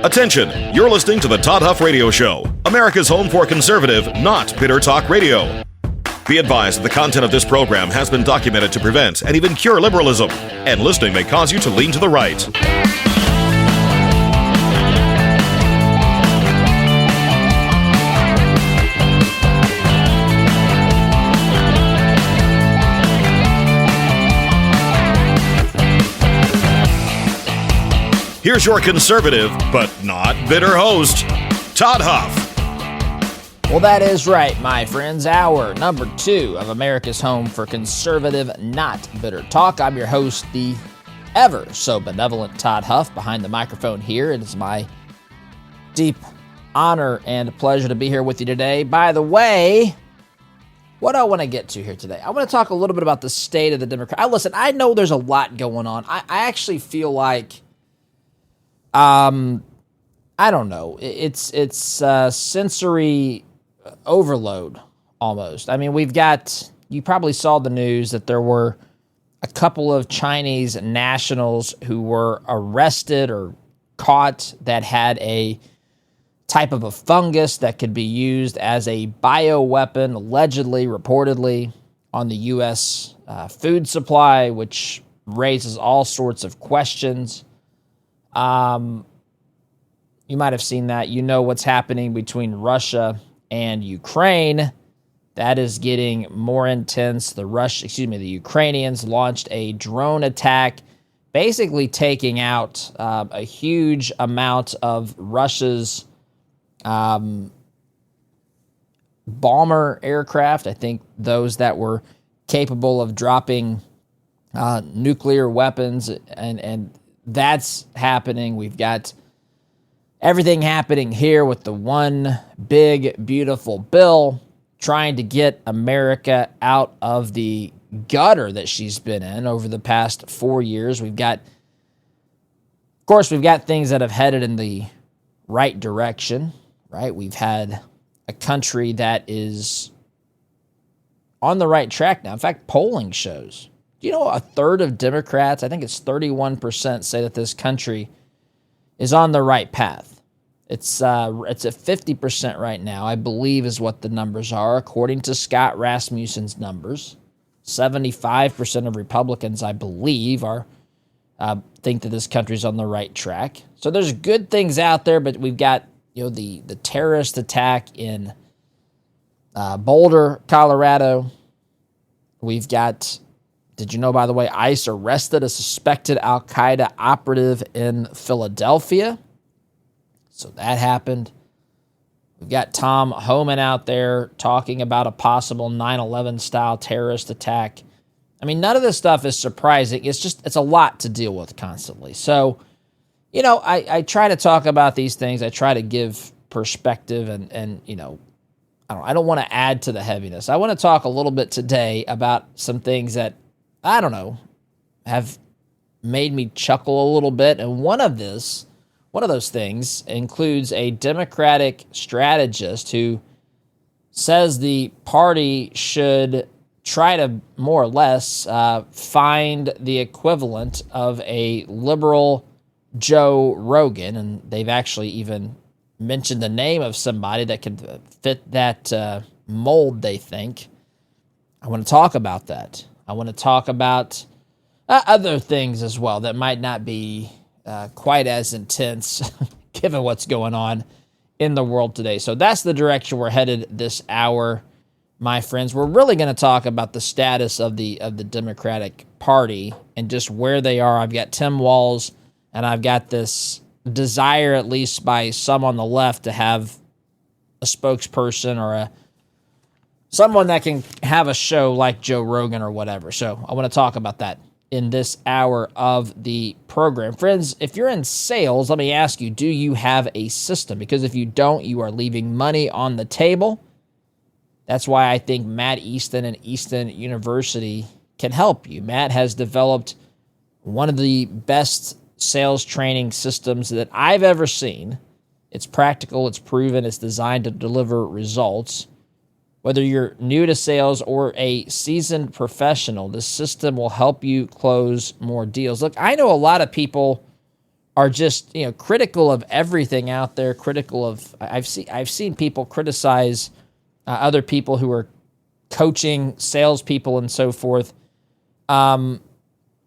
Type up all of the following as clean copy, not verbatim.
Attention, you're listening to the Todd Huff Radio Show, America's home for conservative, not bitter talk radio. Be advised that the content of this program has been documented to prevent and even cure liberalism, and listening may cause you to lean to the right. Here's your conservative, but not bitter host, Todd Huff. Well, that is right, my friends. Hour number 2 of America's home for conservative, not bitter talk. I'm your host, the ever so benevolent Todd Huff. Behind the microphone here, it is my deep honor and pleasure to be here with you today. By the way, what do I want to get to here today? I want to talk a little bit about the state of the Democrat. Listen, I know there's a lot going on. I actually feel like I don't know. It's sensory overload almost. I mean, you probably saw the news that there were a couple of Chinese nationals who were arrested or caught that had a type of a fungus that could be used as a bioweapon, allegedly, reportedly, on the U.S. Food supply, which raises all sorts of questions. You might have seen that. You know what's happening between Russia and Ukraine. That is getting more intense. The Ukrainians launched a drone attack, basically taking out a huge amount of Russia's bomber aircraft. I think those that were capable of dropping nuclear weapons, and that's happening. We've got everything happening here with the one big, beautiful bill trying to get America out of the gutter that she's been in over the past 4 years. We've got things that have headed in the right direction, right? We've had a country that is on the right track now. In fact, polling shows, you know, a third of Democrats, I think it's 31%, say that this country is on the right path. It's at 50% right now, I believe, is what the numbers are, according to Scott Rasmussen's numbers. 75% of Republicans, I believe, think that this country's on the right track. So there's good things out there, but we've got, you know, the terrorist attack in Boulder, Colorado. We've got, did you know, by the way, ICE arrested a suspected Al-Qaeda operative in Philadelphia? So that happened. We've got Tom Homan out there talking about a possible 9/11 style terrorist attack. I mean, none of this stuff is surprising. It's a lot to deal with constantly. So, you know, I try to talk about these things. I try to give perspective and you know, I don't want to add to the heaviness. I want to talk a little bit today about some things that, I don't know, have made me chuckle a little bit. And one of those things includes a Democratic strategist who says the party should try to more or less find the equivalent of a liberal Joe Rogan. And they've actually even mentioned the name of somebody that could fit that mold, they think. I want to talk about that. I want to talk about other things as well that might not be quite as intense given what's going on in the world today. So that's the direction we're headed this hour, my friends. We're really going to talk about the status of the Democratic Party and just where they are. I've got Tim Walz, and I've got this desire, at least by some on the left, to have a spokesperson or someone that can have a show like Joe Rogan or whatever. So I want to talk about that in this hour of the program. Friends, if you're in sales, let me ask you, do you have a system? Because if you don't, you are leaving money on the table. That's why I think Matt Easton and Easton University can help you. Matt has developed one of the best sales training systems that I've ever seen. It's practical, it's proven, it's designed to deliver results. Whether you're new to sales or a seasoned professional, this system will help you close more deals. Look, I know a lot of people are just, critical of everything out there, critical of, I've seen people criticize other people who are coaching salespeople and so forth. And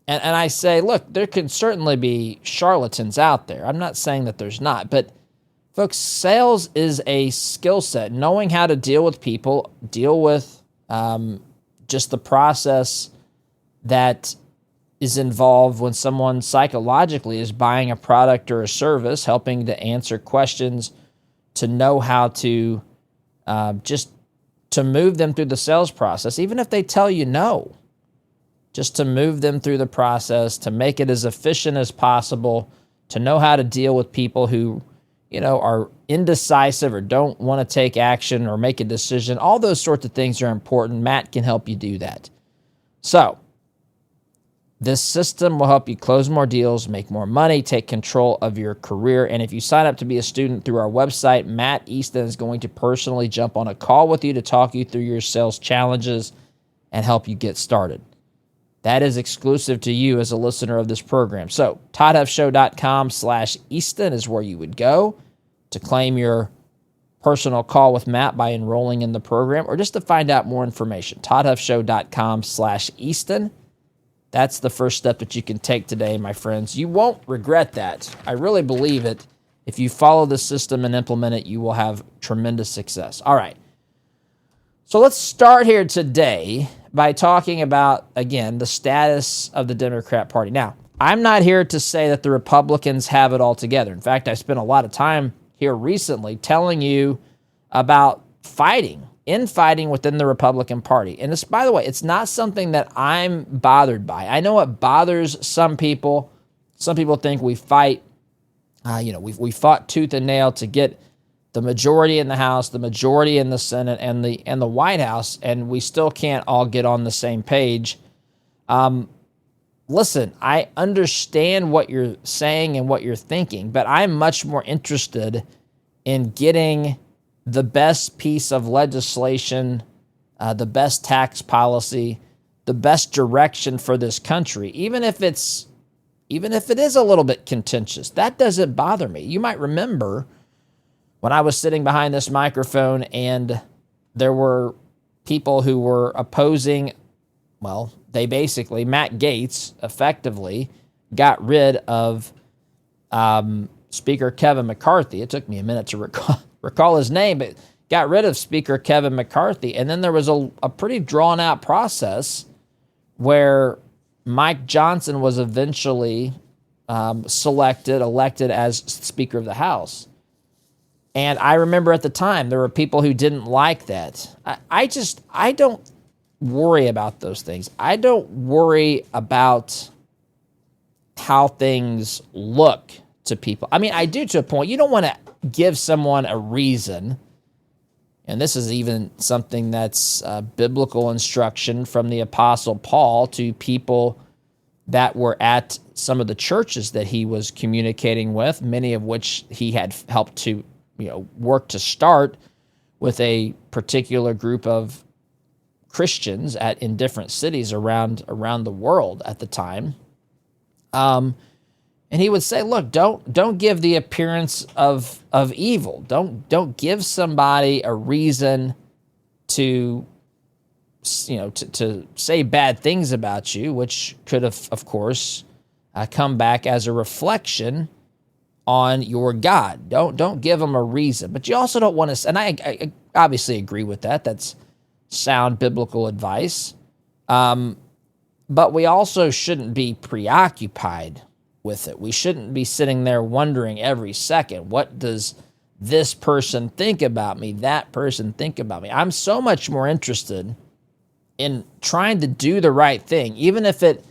I say, look, there can certainly be charlatans out there. I'm not saying that there's not, but folks, sales is a skill set. Knowing how to deal with people, deal with just the process that is involved when someone psychologically is buying a product or a service, helping to answer questions, to know how to just to move them through the sales process, even if they tell you no, just to move them through the process, to make it as efficient as possible, to know how to deal with people who, are indecisive or don't want to take action or make a decision. All those sorts of things are important. Matt can help you do that. So, this system will help you close more deals, make more money, take control of your career. And if you sign up to be a student through our website, Matt Easton is going to personally jump on a call with you to talk you through your sales challenges and help you get started. That is exclusive to you as a listener of this program. So, toddhuffshow.com/Easton is where you would go to claim your personal call with Matt by enrolling in the program, or just to find out more information. toddhuffshow.com/Easton. That's the first step that you can take today, my friends. You won't regret that. I really believe it. If you follow the system and implement it, you will have tremendous success. All right. So let's start here today by talking about, again, the status of the Democrat Party. Now, I'm not here to say that the Republicans have it all together. In fact, I spent a lot of time here recently telling you about infighting within the Republican Party. And this, by the way, it's not something that I'm bothered by. I know it bothers some people. Some people think we fight, we fought tooth and nail to get the majority in the House, the majority in the Senate, and the White House, and we still can't all get on the same page. Listen, I understand what you're saying and what you're thinking, but I'm much more interested in getting the best piece of legislation, the best tax policy, the best direction for this country, even if it is a little bit contentious. That doesn't bother me. You might remember when I was sitting behind this microphone and there were people who were opposing, they basically, Matt Gaetz effectively got rid of Speaker Kevin McCarthy. It took me a minute to recall his name, but got rid of Speaker Kevin McCarthy. And then there was a pretty drawn-out process where Mike Johnson was eventually elected as Speaker of the House. And I remember at the time, there were people who didn't like that. I don't worry about those things. I don't worry about how things look to people. I mean, I do to a point. You don't want to give someone a reason, and this is even something that's biblical instruction from the Apostle Paul to people that were at some of the churches that he was communicating with, many of which he had helped to work to start with a particular group of Christians in different cities around the world at the time. And he would say, look, don't give the appearance of evil. Don't give somebody a reason to say bad things about you, which could have, of course, come back as a reflection on your God. Don't give them a reason. But you also don't want to, and I obviously agree with that. That's sound biblical advice. But we also shouldn't be preoccupied with it. We shouldn't be sitting there wondering every second, what does this person think about me, that person think about me? I'm so much more interested in trying to do the right thing, even if it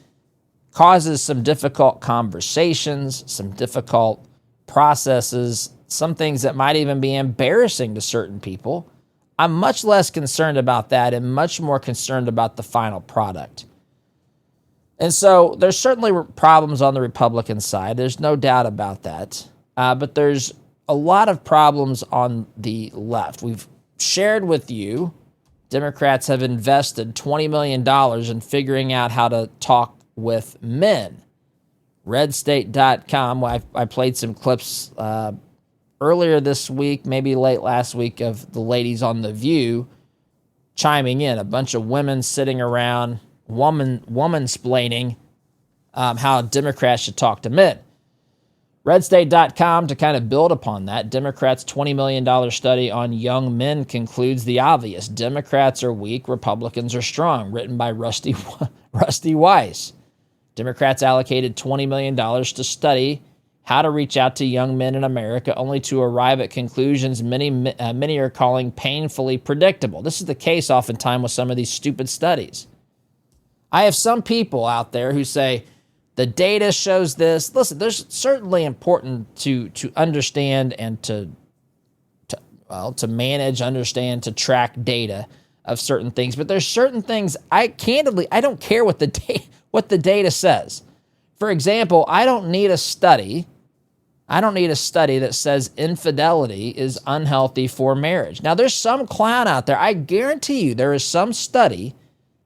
causes some difficult conversations, some difficult processes, some things that might even be embarrassing to certain people. I'm much less concerned about that and much more concerned about the final product. And so there's certainly problems on the Republican side. There's no doubt about that. But there's a lot of problems on the left. We've shared with you, Democrats have invested $20 million in figuring out how to talk with men. redstate.com. I played some clips earlier this week, maybe late last week, of the ladies on The View chiming in. A bunch of women sitting around, woman-splaining how Democrats should talk to men. Redstate.com, to kind of build upon that, Democrats' $20 million study on young men concludes the obvious. Democrats are weak, Republicans are strong, written by Rusty Weiss. Democrats allocated $20 million to study how to reach out to young men in America, only to arrive at conclusions many are calling painfully predictable. This is the case oftentimes with some of these stupid studies. I have some people out there who say, the data shows this. Listen, there's certainly important to understand and to manage, understand, to track data of certain things. But there's certain things I don't care what the data says. For example, I don't need a study that says infidelity is unhealthy for marriage. Now, there's some clown out there. I guarantee you there is some study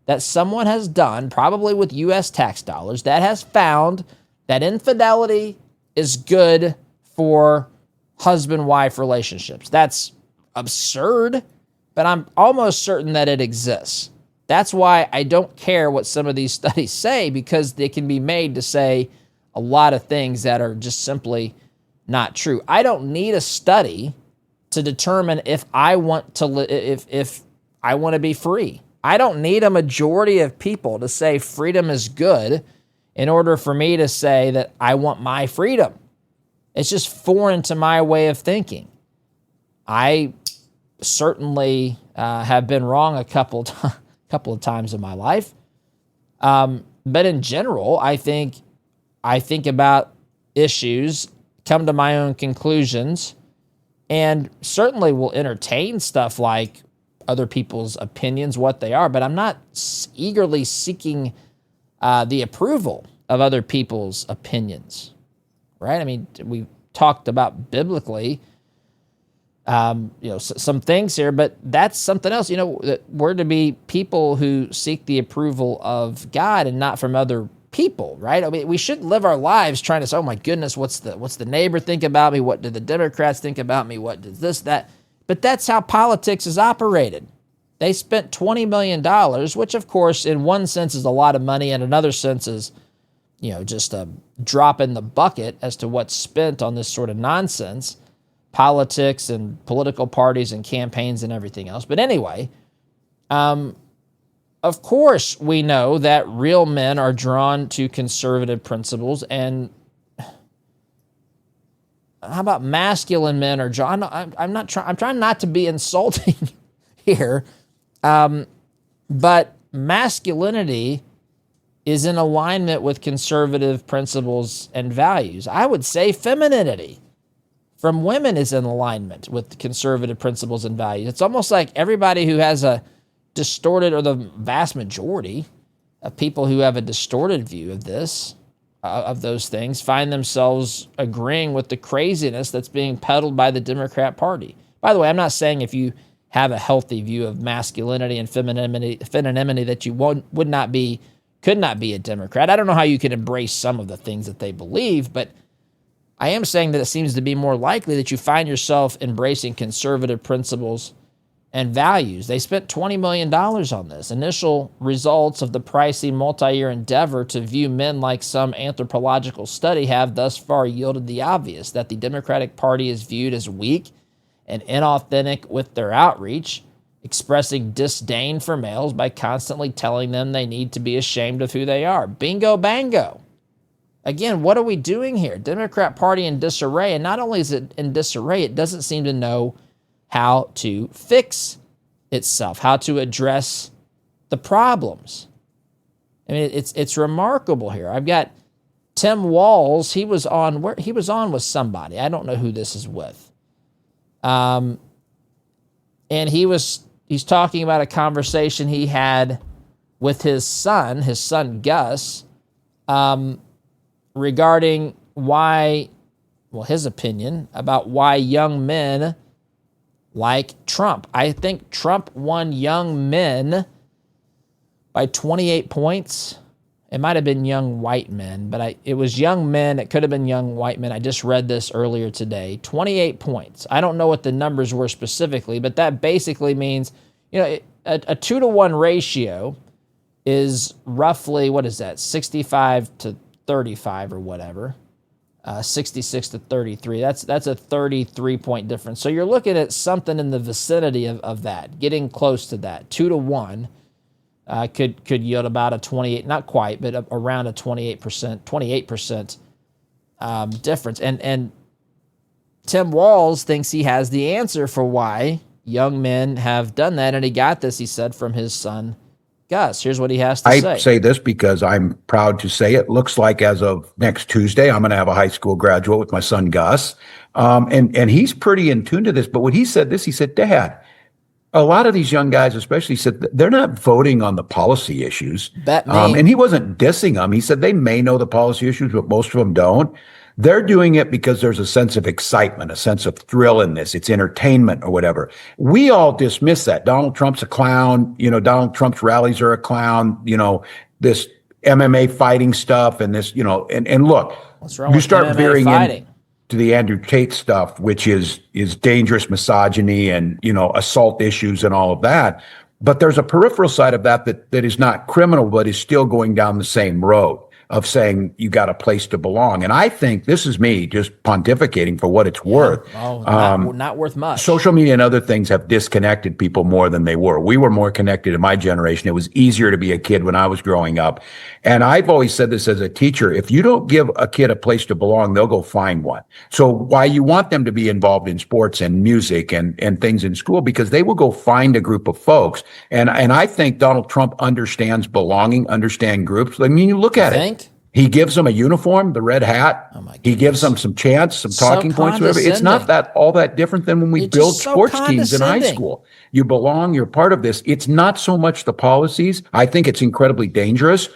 that someone has done, probably with U.S. tax dollars, that has found that infidelity is good for husband-wife relationships. That's absurd, but I'm almost certain that it exists. That's why I don't care what some of these studies say, because they can be made to say a lot of things that are just simply not true. I don't need a study to determine if I want to if I want to be free. I don't need a majority of people to say freedom is good in order for me to say that I want my freedom. It's just foreign to my way of thinking. I certainly have been wrong a couple of times in my life. But in general, I think about issues, come to my own conclusions, and certainly will entertain stuff like other people's opinions, what they are, but I'm not eagerly seeking the approval of other people's opinions, right? I mean, we talked about biblically, some things here, but that's something else. We're to be people who seek the approval of God and not from other people, right? I mean, we shouldn't live our lives trying to say, oh my goodness, what's the neighbor think about me? What do the Democrats think about me? What does this, that? But that's how politics is operated. They spent $20 million, which of course in one sense is a lot of money, and another sense is, just a drop in the bucket as to what's spent on this sort of nonsense, politics and political parties and campaigns and everything else. But anyway, of course we know that real men are drawn to conservative principles, and how about masculine men are drawn? I'm trying not to be insulting here, but masculinity is in alignment with conservative principles and values. I would say femininity from women is in alignment with conservative principles and values. It's almost like everybody who has a distorted, or the vast majority of people who have a distorted view of this, of those things, find themselves agreeing with the craziness that's being peddled by the Democrat Party. By the way, I'm not saying if you have a healthy view of masculinity and femininity that you could not be a Democrat. I don't know how you can embrace some of the things that they believe, but I am saying that it seems to be more likely that you find yourself embracing conservative principles and values. They spent $20 million on this. Initial results of the pricey multi-year endeavor to view men like some anthropological study have thus far yielded the obvious, that the Democratic Party is viewed as weak and inauthentic with their outreach, expressing disdain for males by constantly telling them they need to be ashamed of who they are. Bingo bango. Again, what are we doing here? Democrat Party in disarray, and not only is it in disarray, it doesn't seem to know how to fix itself, how to address the problems. I mean, it's remarkable here. I've got Tim Walz. He was on with somebody. I don't know who this is with. And he's talking about a conversation he had with his son Gus, regarding his opinion about why young men like Trump. I think Trump won young men by 28 points It might have been young white men, but it was young men. It could have been young white men. I just read this earlier today. 28 points. I don't know what the numbers were specifically, but that basically means, a 2-to-1 ratio is roughly, what is that, 65 to 35 or whatever, 66 to 33. That's a 33-point difference. So you're looking at something in the vicinity of that, getting close to that. 2-to-1 could yield about a 28, not quite, but around a 28% difference. And Tim Walz thinks he has the answer for why young men have done that, and he got this, he said, from his son, Gus. Here's what he has to say. I say this because I'm proud to say it looks like as of next Tuesday, I'm going to have a high school graduate with my son, Gus. And he's pretty in tune to this. But when he said this, he said, Dad, a lot of these young guys especially said they're not voting on the policy issues. And he wasn't dissing them. He said they may know the policy issues, but most of them don't. They're doing it because there's a sense of excitement, a sense of thrill in this. It's entertainment or whatever. We all dismiss that. Donald Trump's a clown. Donald Trump's rallies are a clown. This MMA fighting stuff and this, and look, you start veering into the Andrew Tate stuff, which is dangerous misogyny and, assault issues and all of that. But there's a peripheral side of that is not criminal, but is still going down the same road of saying you got a place to belong. And I think this is me just pontificating for what it's worth. Not worth much. Social media and other things have disconnected people more than they were. We were more connected in my generation. It was easier to be a kid when I was growing up. And I've always said this as a teacher, if you don't give a kid a place to belong, they'll go find one. So why you want them to be involved in sports and music and things in school, because they will go find a group of folks. And I think Donald Trump understands belonging, understand groups. I mean, you look at it. He gives them a uniform, the red hat. Oh, he gives them some chants, some talking points, whatever. It's not all that different than when we build sports teams in high school. You belong, you're part of this. It's not so much the policies. I think it's incredibly dangerous,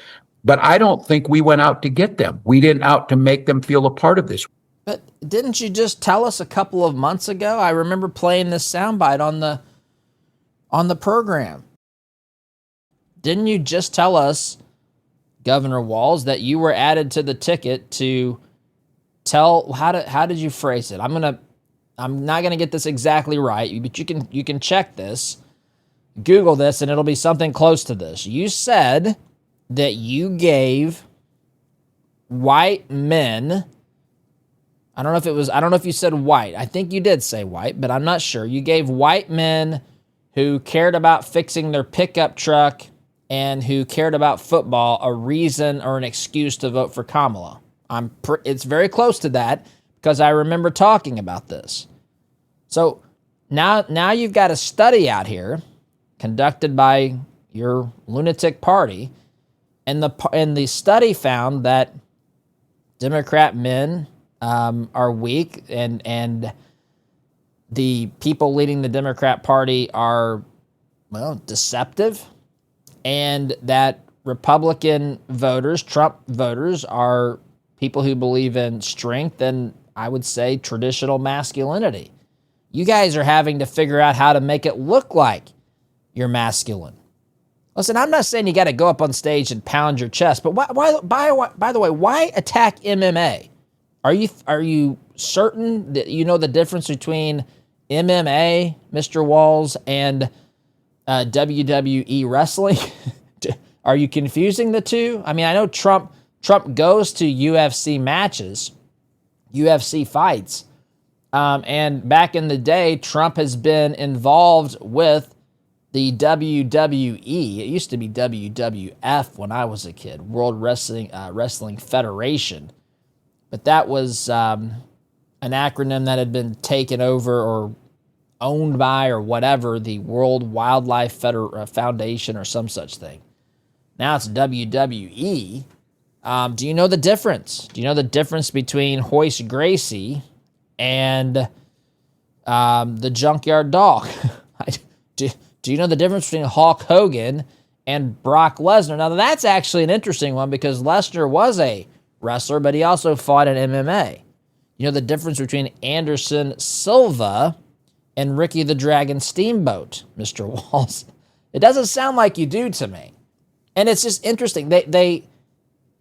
but I don't think we went out to get them. We didn't out to make them feel a part of this. But didn't you just tell us a couple of months ago? I remember playing this soundbite on the program. Didn't you just tell us, Governor Walz, that you were added to the ticket to tell how did you phrase it? I'm not gonna get this exactly right, but you can check this, Google this, and it'll be something close to this. You said that you gave white men, I don't know if you said white. I think you did say white, but I'm not sure. You gave white men who cared about fixing their pickup truck and who cared about football a reason or an excuse to vote for Kamala. It's very close to that because I remember talking about this. So now you've got a study out here conducted by your lunatic party, and the study found that Democrat men are weak, and the people leading the Democrat Party are, deceptive, and that Republican voters, Trump voters, are people who believe in strength and, I would say, traditional masculinity. You guys are having to figure out how to make it look like you're masculine. Listen, I'm not saying you got to go up on stage and pound your chest, but why, by the way, why attack MMA? Are you certain that you know the difference between MMA, Mr. Walz, and WWE wrestling? Are you confusing the two? I mean, I know Trump goes to UFC matches, UFC fights, and back in the day, Trump has been involved with the WWE. It used to be WWF when I was a kid, World Wrestling Federation, but that was an acronym that had been taken over or owned by or whatever, the World Wildlife Foundation or some such thing. Now it's WWE. Do you know the difference? Do you know the difference between Hoist Gracie and the Junkyard Dog? Do you know the difference between Hulk Hogan and Brock Lesnar? Now, that's actually an interesting one because Lesnar was a wrestler, but he also fought in MMA. You know the difference between Anderson Silva and Ricky the Dragon Steamboat, Mr. Walz? It doesn't sound like you do to me. And it's just interesting. They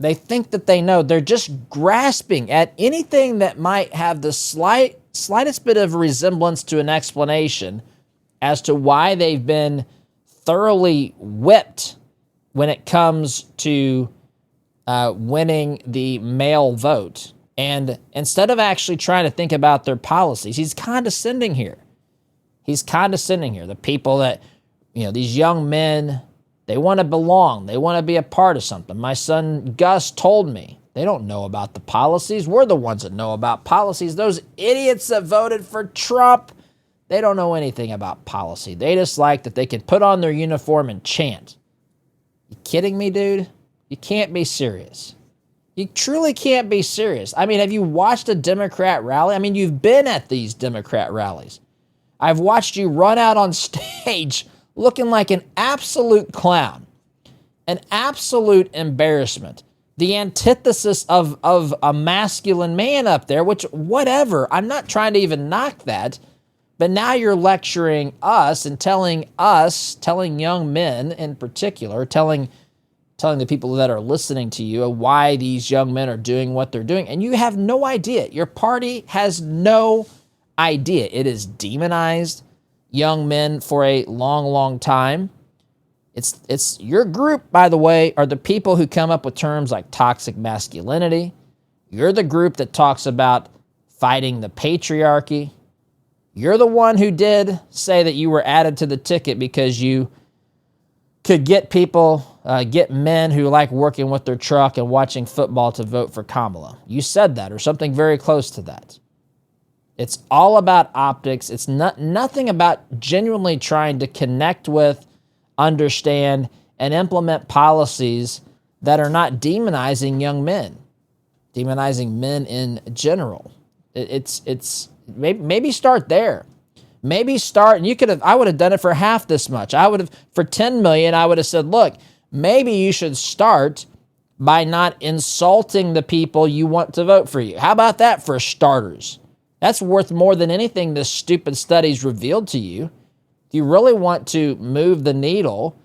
They think that they know. They're just grasping at anything that might have the slightest bit of resemblance to an explanation as to why they've been thoroughly whipped when it comes to winning the male vote. And instead of actually trying to think about their policies, he's condescending here. The people that, these young men, they want to belong. They want to be a part of something. My son Gus told me they don't know about the policies. We're the ones that know about policies. Those idiots that voted for Trump, they don't know anything about policy. They just like that they can put on their uniform and chant. You kidding me, dude? You can't be serious. You truly can't be serious. I mean, have you watched a Democrat rally? I mean, you've been at these Democrat rallies. I've watched you run out on stage looking like an absolute clown, an absolute embarrassment, the antithesis of a masculine man up there, which, whatever, I'm not trying to even knock that, but now you're lecturing us and telling young men in particular, telling the people that are listening to you why these young men are doing what they're doing, and you have no idea. Your party has no idea. It has demonized young men for a long, long time. It's your group, by the way, are the people who come up with terms like toxic masculinity. You're the group that talks about fighting the patriarchy. You're the one who did say that you were added to the ticket because you could get men who like working with their truck and watching football to vote for Kamala. You said that, or something very close to that. It's all about optics. It's nothing about genuinely trying to connect with, understand, and implement policies that are not demonizing young men, demonizing men in general. It's maybe start there. Maybe start, and I would have done it for half this much. For 10 million, I would have said, look, maybe you should start by not insulting the people you want to vote for you. How about that for starters? That's worth more than anything this stupid study's revealed to you. If you really want to move the needle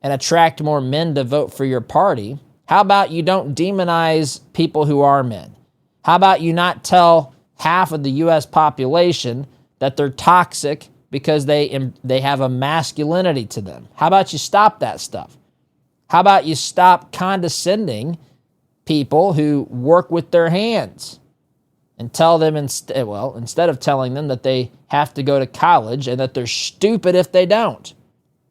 and attract more men to vote for your party, how about you don't demonize people who are men? How about you not tell half of the U.S. population that they're toxic because they have a masculinity to them? How about you stop that stuff? How about you stop condescending people who work with their hands and tell them, instead of telling them that they have to go to college and that they're stupid if they don't.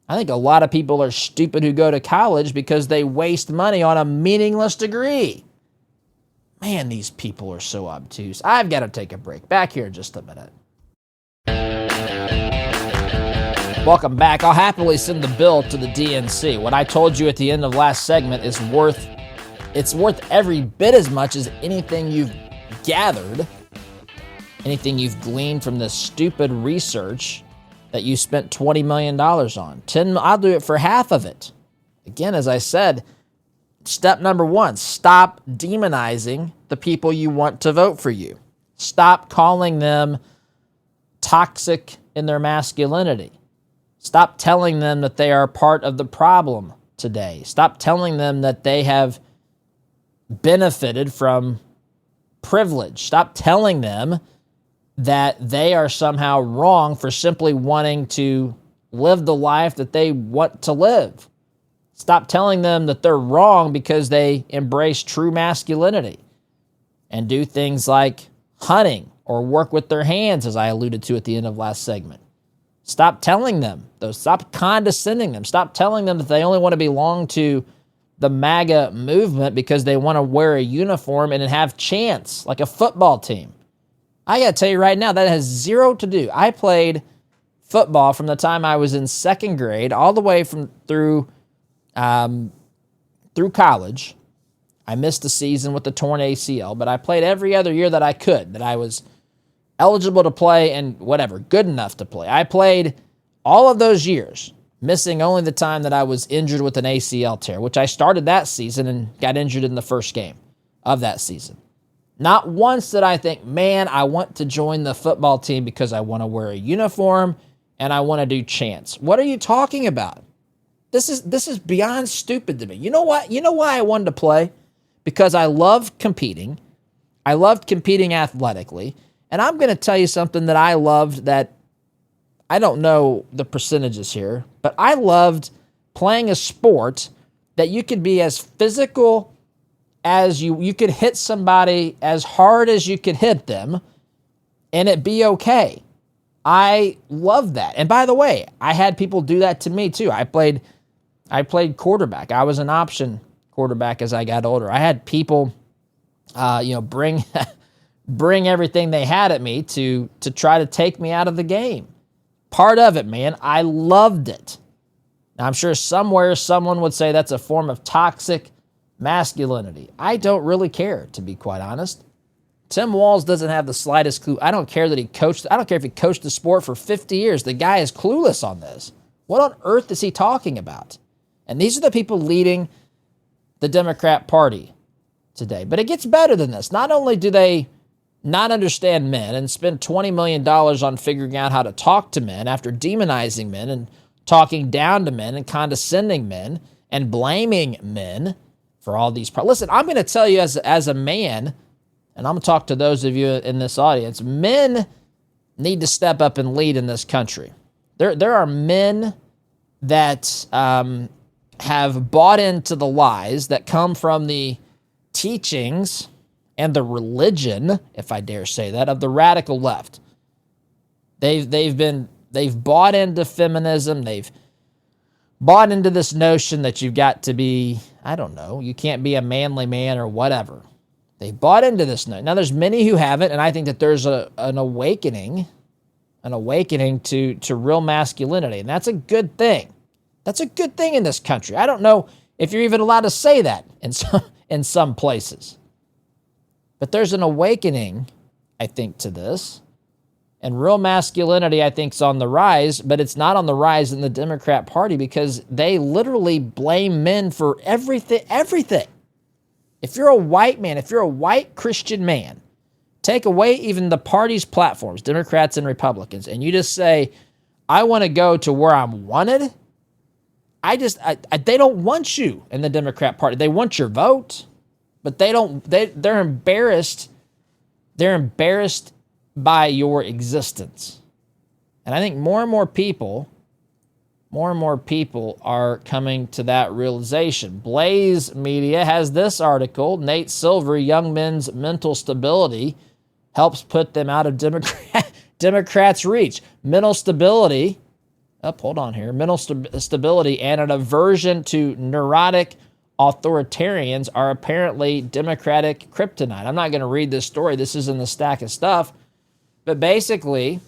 I think a lot of people are stupid who go to college because they waste money on a meaningless degree. Man, these people are so obtuse. I've got to take a break. Back here in just a minute. Welcome back. I'll happily send the bill to the DNC. What I told you at the end of last segment is worth every bit as much as anything you've gathered, anything you've gleaned from this stupid research that you spent $20 million on. I'll do it for half of it. Again, as I said, step number 1, stop demonizing the people you want to vote for you. Stop calling them toxic in their masculinity. Stop telling them that they are part of the problem today. Stop telling them that they have benefited from privilege. Stop telling them that they are somehow wrong for simply wanting to live the life that they want to live. Stop telling them that they're wrong because they embrace true masculinity and do things like hunting or work with their hands, as I alluded to at the end of last segment. Stop telling them, though. Stop condescending them. Stop telling them that they only want to belong to the MAGA movement because they want to wear a uniform and have chants like a football team. I got to tell you right now, that has zero to do. I played football from the time I was in second grade all the way through college. I missed a season with the torn ACL, but I played every other year that I could, that I was eligible to play and whatever, good enough to play. I played all of those years, missing only the time that I was injured with an ACL tear, which I started that season and got injured in the first game of that season. Not once did I think, man, I want to join the football team because I want to wear a uniform and I want to do chants. What are you talking about? This is beyond stupid to me. You know what? You know why I wanted to play? because I loved competing. I loved competing athletically. And I'm going to tell you something that I loved that I don't know the percentages here, but I loved playing a sport that you could be as physical as you could hit somebody as hard as you could hit them and it be okay. I love that. And by the way, I had people do that to me too. I played quarterback. I was an option quarterback as I got older. I had people, bring everything they had at me to try to take me out of the game. Part of it, man. I loved it. Now, I'm sure somewhere someone would say that's a form of toxic masculinity. I don't really care, to be quite honest. Tim Walz doesn't have the slightest clue. I don't care that he coached. I don't care if he coached the sport for 50 years. The guy is clueless on this. What on earth is he talking about? And these are the people leading the Democrat Party today. But it gets better than this. Not only do they not understand men and spend $20 million on figuring out how to talk to men after demonizing men and talking down to men and condescending men and blaming men for all these problems. Listen, I'm going to tell you as a man, and I'm going to talk to those of you in this audience, men need to step up and lead in this country. There are men that have bought into the lies that come from the teachings and the religion, if I dare say that, of the radical left. They've bought into feminism. They've bought into this notion that you've got to be, I don't know, you can't be a manly man or whatever. They bought into this. Now, there's many who haven't, and I think that there's an awakening to real masculinity, and that's a good thing. That's a good thing in this country. I don't know if you're even allowed to say that in some places. But there's an awakening, I think, to this. And real masculinity, I think, is on the rise, but it's not on the rise in the Democrat Party because they literally blame men for everything. If you're a white man, if you're a white Christian man, take away even the party's platforms, Democrats and Republicans, and you just say, I want to go to where I'm wanted. They don't want you in the Democrat Party. They want your vote, but they're embarrassed. They're embarrassed by your existence. And I think more and more people are coming to that realization. Blaze Media has this article, Nate Silver, young men's mental stability helps put them out of Democrats' reach. Mental stability, mental stability and an aversion to neurotic authoritarians are apparently Democratic kryptonite. I'm not going to read this story. This is in the stack of stuff. But basically,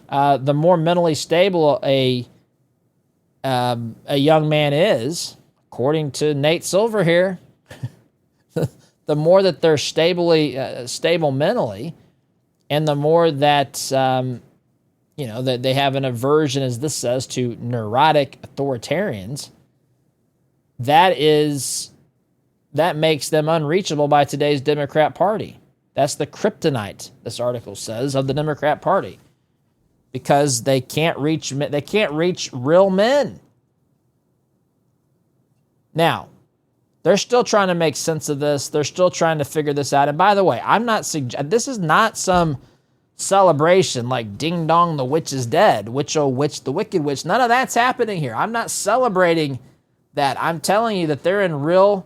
the more mentally stable a young man is, according to Nate Silver here, the more that they're stable mentally, and the more that that they have an aversion, as this says, to neurotic authoritarians, that makes them unreachable by today's Democrat Party. That's the kryptonite, this article says, of the Democrat Party, because they can't reach real men. Now, they're still trying to make sense of this. They're still trying to figure this out. And by the way, this is not some celebration like Ding Dong, the witch is dead, witch oh witch, the wicked witch. None of that's happening here. I'm not celebrating that. I'm telling you that they're in real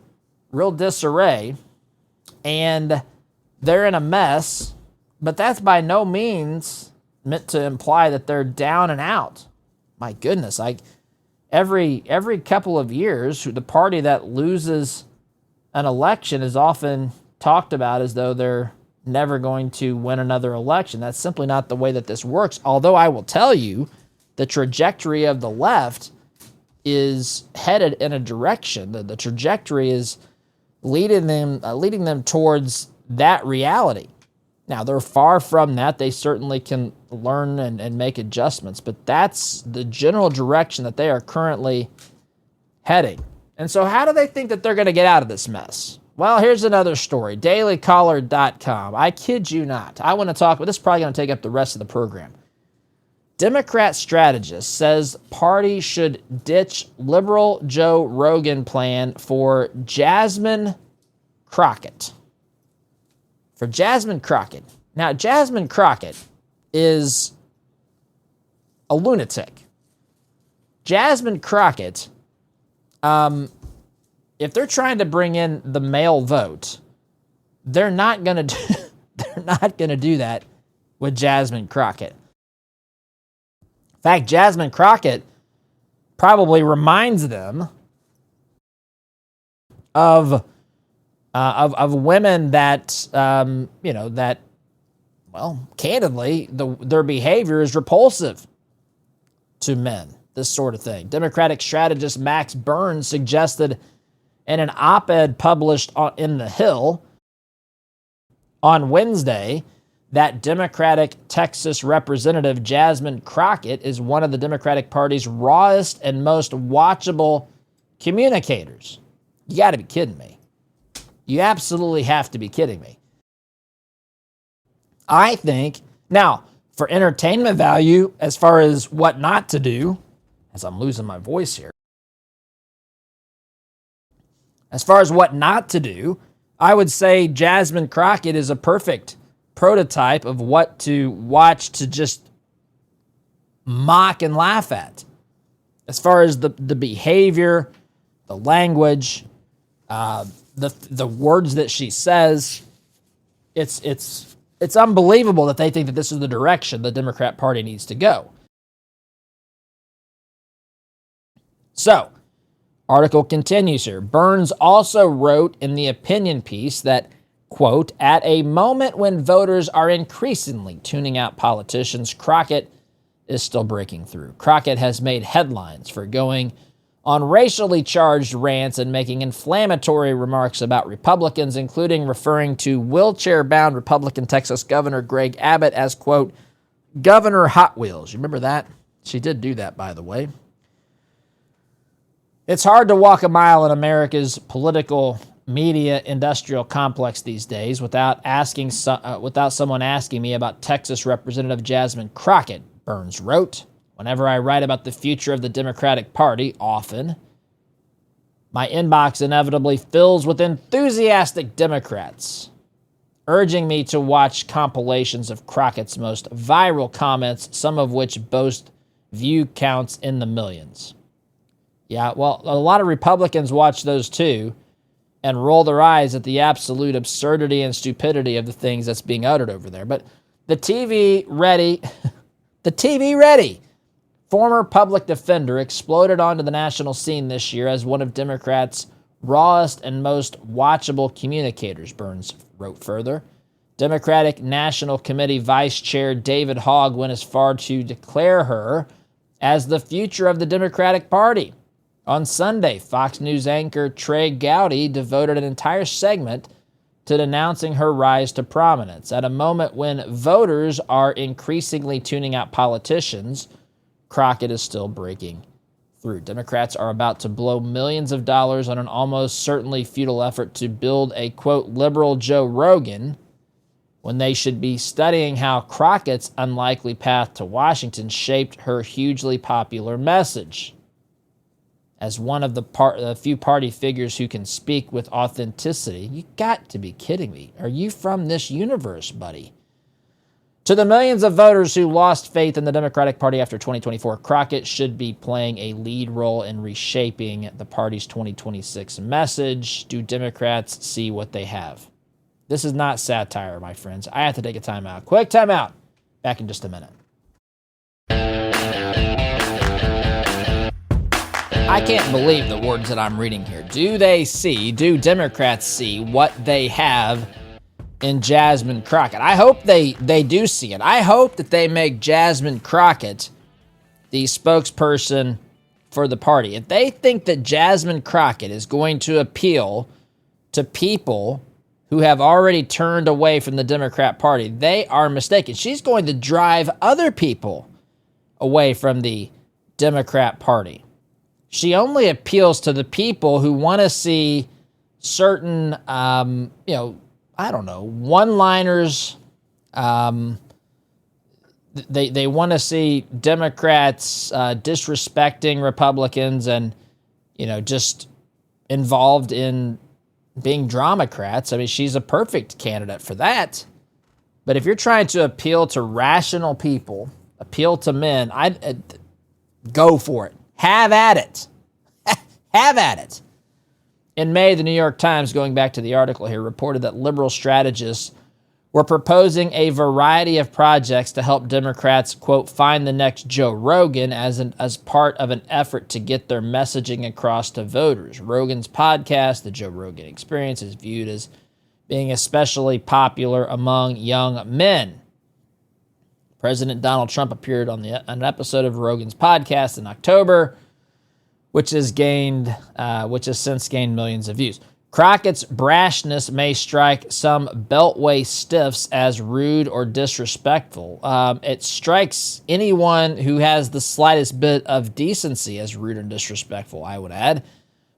disarray and they're in a mess, but that's by no means meant to imply that they're down and out. My goodness, every couple of years, the party that loses an election is often talked about as though they're never going to win another election. That's simply not the way that this works. Although I will tell you, the trajectory of the left is headed in a direction. The trajectory is leading them towards that reality. Now, they're far from that. They certainly can learn and make adjustments, but that's the general direction that they are currently heading. And so how do they think that they're going to get out of this mess? Well, here's another story, dailycaller.com. I kid you not. I want to talk, but this is probably going to take up the rest of the program. Democrat strategist says party should ditch liberal Joe Rogan plan for Jasmine Crockett. For Jasmine Crockett. Now, Jasmine Crockett is a lunatic. Jasmine Crockett, if they're trying to bring in the male vote, they're not going to do that with Jasmine Crockett. In fact, Jasmine Crockett probably reminds them of women that candidly, their behavior is repulsive to men. This sort of thing. Democratic strategist Max Burns suggested in an op-ed published in The Hill on Wednesday that Democratic Texas Representative Jasmine Crockett is one of the Democratic Party's rawest and most watchable communicators. You got to be kidding me. You absolutely have to be kidding me. I think, now, for entertainment value, as far as what not to do, as I'm losing my voice here, as far as what not to do, I would say Jasmine Crockett is a perfect prototype of what to watch to just mock and laugh at. As far as the behavior, the language, the words that she says, it's unbelievable that they think that this is the direction the Democrat Party needs to go. So, article continues here. Burns also wrote in the opinion piece that, quote, at a moment when voters are increasingly tuning out politicians, Crockett is still breaking through. Crockett has made headlines for going on racially charged rants and making inflammatory remarks about Republicans, including referring to wheelchair-bound Republican Texas Governor Greg Abbott as, quote, Governor Hot Wheels. You remember that? She did do that, by the way. It's hard to walk a mile in America's political media industrial complex these days without someone asking me about Texas Representative Jasmine Crockett, Burns wrote. Whenever I write about the future of the Democratic Party, often, my inbox inevitably fills with enthusiastic Democrats urging me to watch compilations of Crockett's most viral comments, some of which boast view counts in the millions. Yeah, well, a lot of Republicans watch those too and roll their eyes at the absolute absurdity and stupidity of the things that's being uttered over there. But the TV ready former public defender exploded onto the national scene this year as one of Democrats' rawest and most watchable communicators, Burns wrote further. Democratic National Committee Vice Chair David Hogg went as far to declare her as the future of the Democratic Party. On Sunday, Fox News anchor Trey Gowdy devoted an entire segment to denouncing her rise to prominence. At a moment when voters are increasingly tuning out politicians, Crockett is still breaking through. Democrats are about to blow millions of dollars on an almost certainly futile effort to build a, quote, liberal Joe Rogan, when they should be studying how Crockett's unlikely path to Washington shaped her hugely popular message. As one of the few party figures who can speak with authenticity, you got to be kidding me. Are you from this universe, buddy? To the millions of voters who lost faith in the Democratic Party after 2024, Crockett should be playing a lead role in reshaping the party's 2026 message. Do Democrats see what they have? This is not satire, my friends. I have to take a timeout. Quick timeout. Back in just a minute. I can't believe the words that I'm reading here. Do Democrats see what they have in Jasmine Crockett? I hope they do see it. I hope that they make Jasmine Crockett the spokesperson for the party. If they think that Jasmine Crockett is going to appeal to people who have already turned away from the Democrat Party, they are mistaken. She's going to drive other people away from the Democrat Party. She only appeals to the people who want to see certain, one-liners. They want to see Democrats disrespecting Republicans and, just involved in being dramocrats. I mean, she's a perfect candidate for that. But if you're trying to appeal to rational people, appeal to men, I'd go for it. Have at it. Have at it. In May, the New York Times, going back to the article here, reported that liberal strategists were proposing a variety of projects to help Democrats, quote, find the next Joe Rogan as part of an effort to get their messaging across to voters. Rogan's podcast, The Joe Rogan Experience, is viewed as being especially popular among young men. President Donald Trump appeared on an episode of Rogan's podcast in October, which has since gained millions of views. Crockett's brashness may strike some Beltway stiffs as rude or disrespectful. It strikes anyone who has the slightest bit of decency as rude or disrespectful, I would add.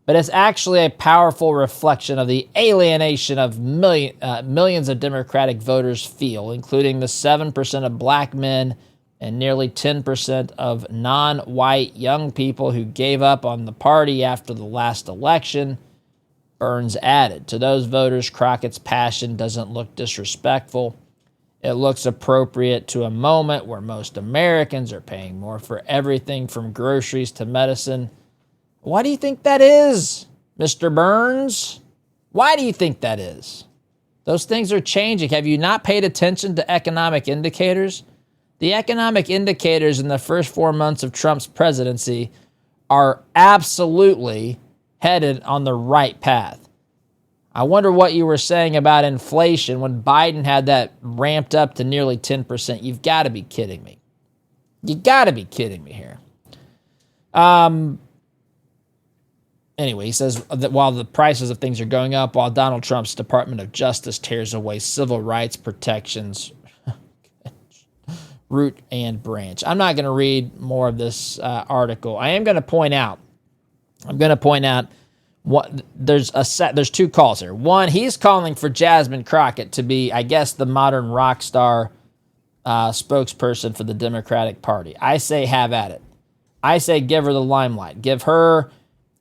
But it's actually a powerful reflection of the alienation of millions of Democratic voters feel, including the 7% of black men and nearly 10% of non-white young people who gave up on the party after the last election. Burns added, to those voters, Crockett's passion doesn't look disrespectful. It looks appropriate to a moment where most Americans are paying more for everything from groceries to medicine. Why do you think that is, Mr. Burns? Why do you think that is? Those things are changing. Have you not paid attention to economic indicators? The economic indicators in the first 4 months of Trump's presidency are absolutely headed on the right path. I wonder what you were saying about inflation when Biden had that ramped up to nearly 10%. You've got to be kidding me. You got to be kidding me here. Anyway, he says that while the prices of things are going up, while Donald Trump's Department of Justice tears away civil rights protections, root and branch. I'm not going to read more of this article. I am going to point out. What there's two calls here. One, he's calling for Jasmine Crockett to be, I guess, the modern rock star spokesperson for the Democratic Party. I say have at it. I say give her the limelight. Give her,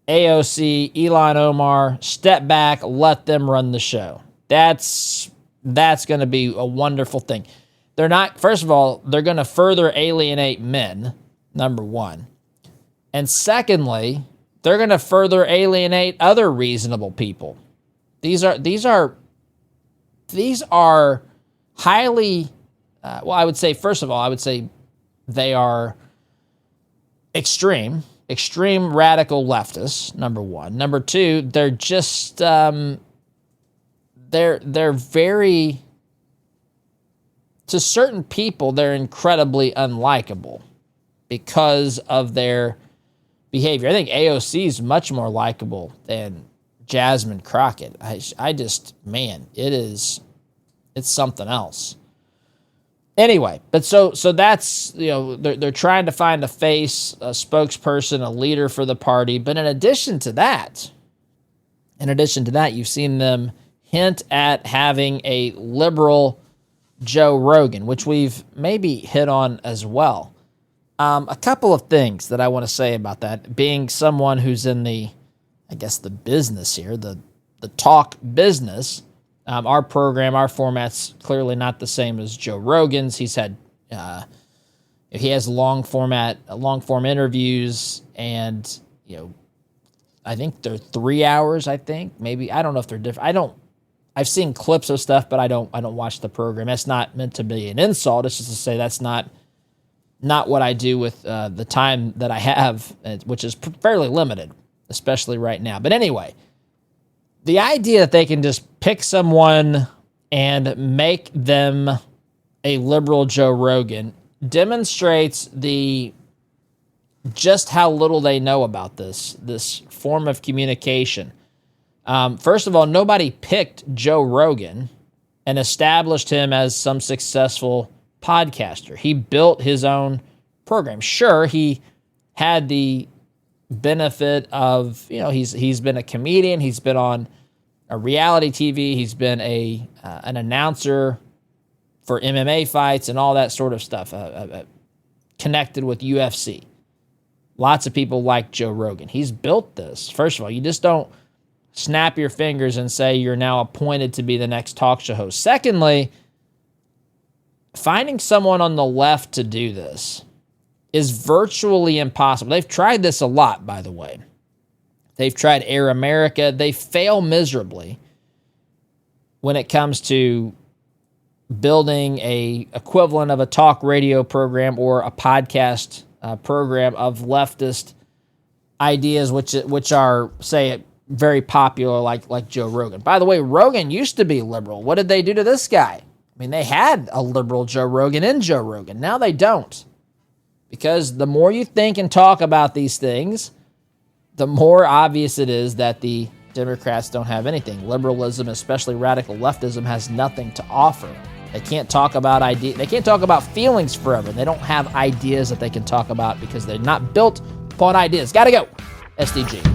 AOC, Ilhan Omar, step back, let them run the show. That's going to be a wonderful thing. They're not, first of all, they're going to further alienate men, number one. And secondly, they're going to further alienate other reasonable people. These are highly, I would say, first of all, they are extreme radical leftists, number one. Number two, they're just, they're very, to certain people, they're incredibly unlikable because of their behavior. I think AOC is much more likable than Jasmine Crockett. I just, man, it's something else. Anyway, but so that's, they're trying to find a face, a spokesperson, a leader for the party. But in addition to that, you've seen them hint at having a liberal Joe Rogan, which we've maybe hit on as well. A couple of things that I want to say about that, being someone who's in the business here, the talk business. Our program, our format's clearly not the same as Joe Rogan's. He has long form interviews, and I think they're 3 hours. I think maybe, I don't know if they're different. I've seen clips of stuff, but I don't watch the program. That's not meant to be an insult. It's just to say that's not what I do with the time that I have, which is fairly limited, especially right now. But anyway, the idea that they can just pick someone and make them a liberal Joe Rogan demonstrates just how little they know about this form of communication. First of all, nobody picked Joe Rogan and established him as some successful podcaster. He built his own program. Sure, he had the benefit of, he's been a comedian, he's been on a reality TV, he's been an announcer for MMA fights and all that sort of stuff, connected with UFC. Lots of people like Joe Rogan. He's built this. First of all, you just don't snap your fingers and say you're now appointed to be the next talk show host. Secondly, finding someone on the left to do this is virtually impossible. They've tried this a lot, by the way. They've tried Air America. They fail miserably when it comes to building a equivalent of a talk radio program or a podcast program of leftist ideas, which are, say, very popular, like Joe Rogan. By the way, Rogan used to be liberal. What did they do to this guy? I mean, they had a liberal Joe Rogan in Joe Rogan. Now they don't. Because the more you think and talk about these things, the more obvious it is that the Democrats don't have anything. Liberalism, especially radical leftism, has nothing to offer. They can't talk about ideas. They can't talk about feelings forever. They don't have ideas that they can talk about because they're not built upon ideas. Gotta go. SDG.